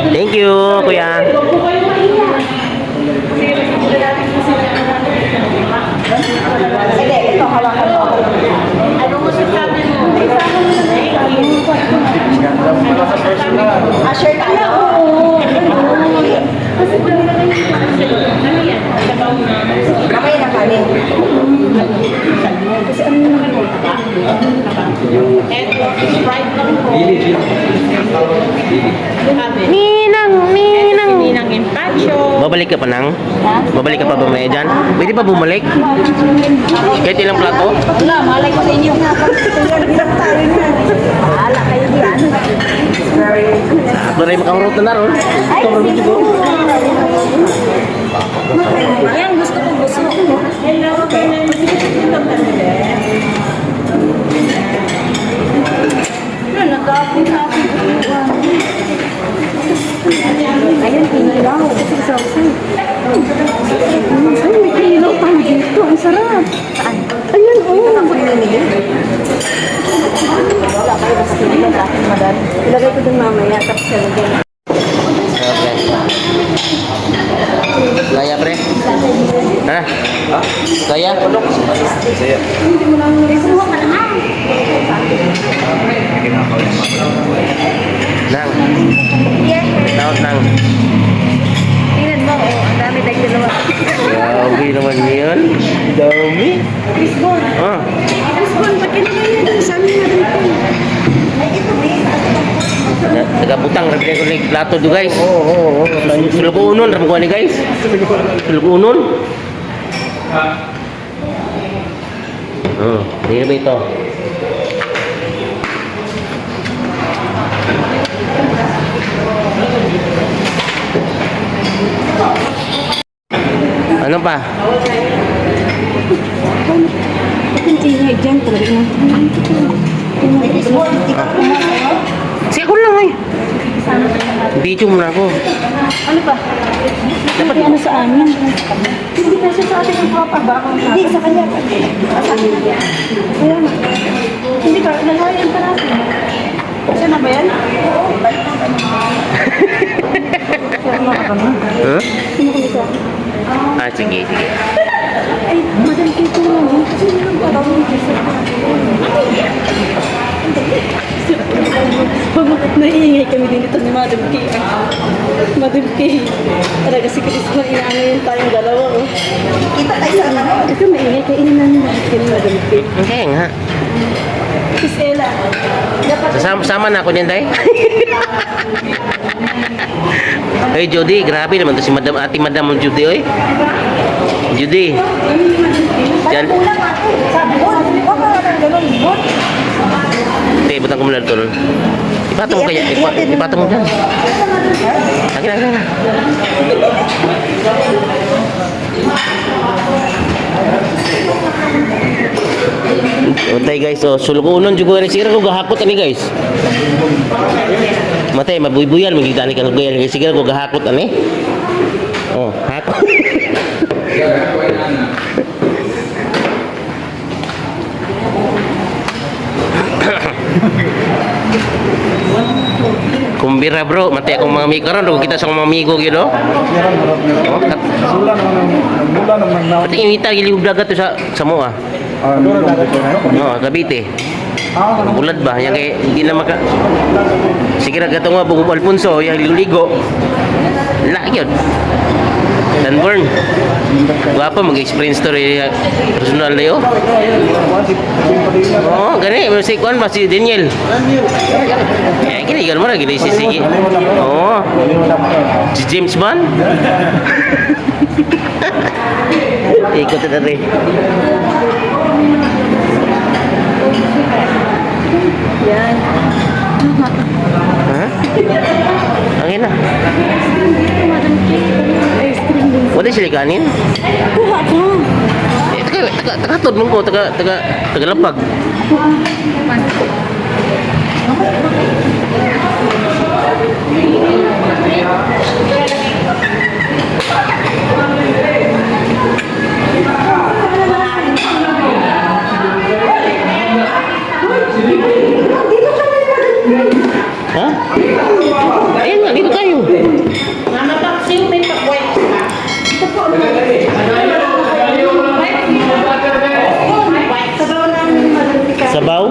Thank you, kuya. Hindi, ito, hawakan mo. Ano mo sasabi mo? Share tayo. Mamaya na kanin. Kasi ano naman mo? Eto, Sprite lang po. Ninang Empacho. Babalik ka pa nang? Babalik ka pa ba may dyan? Pwede pa bumalik? Kahit ilang plato? Wala, malay ko sa inyo. Hirap tayo na. Wala kayo diyan. Sakto rin makahurot na naroon. Ay, yan, gusto ko. Hello, ayun, kinilaw. Kasi sausan. Ay, may kinilaw tayo dito. Ang sarap. Saan? Ayun, oo. Ang pagninigil. Wala kayo basta kinilaw. Aking madali. Ilagay ko dun mamaya. Tapos ilagay. Okay. Kaya pre? Ha? Kaya? Saya. Kuha ka na. Nang. Taot nang. Tingnan mo, oh. Ang dami tayong dalawa. Grabe naman yun. Dami. Fishbone. Ah. Fishbone, ba't kinakain na sa amin na dito? Ay, ito, may. Tagabutang rabi ko ni plato do guys. Oo. Sulugo unon ra mo ni guys. Sulugo unon. Hindi ba ito? Ano pa? Ang ingay dyan talaga na. May fishbone, ikaw kumain. Sige ko lang eh. Video mo na ako. Ano pa? Dapat ano sa amin? Hindi kasi sa atin ang papa ba? Hindi, sa kanya. Sa akin. Kaya nga. Hindi ka, nalayan pa natin. Siya na ba yan? Oo. Huh? Sino ko isa? Ah, sige. Ay, madam kito lang. Sino lang parang naiingay kami din dito ni Madam K. Madam K. Talaga si Chris na inaano yun tayong dalawa. Oh. Kita tayo sa ano? Ito maingay kayo inanan ni Madam K. Okay nga. Chris Ella. Sama na ako niyan, day. Hey, Judy, grabe naman to si Madam, ati Madam Judy, oy. Judy. Yan. Sabon. Huwag ka nga ng ganun. Bot. Hindi, butang ko muna ito. Ipatong mo kaya. Ipatong mo dyan. Lagi. Matay guys, so sulukunon juga ni sira ko gahakot ani guys. Matay mabuy-buyan magigita ni kan guys sira ko gahakot ani. Oh, hakot. Kumbira bro, matay akong mga amigo karon kita sa mga amigo gyud oh. Mula naman na. Pati inita gili dagat to sa mo ah. No, Cavite. Bulad ba? Yang kay hindi na maka. Sige ra gato nga Bugong Alfonso, yang ligo. La gyud. Sunburn. Guwapo mag-experience story personal dayo. Oh, gani si kuan ba si Daniel. Eh gini gan mo ra gini si sige. Oh. Si James Bond. Ikot na rin. Yan. Ha? Angin na. Madam K. Ice cream din. Wala sila kanin? Kuha ka. Taga-tod mo ko, taga-lapag. Ha? Ayan nga, dito tayo. Mama Paksiw, may pa-white ka. Ito po. White. Sabaw ng malutika. Sabaw?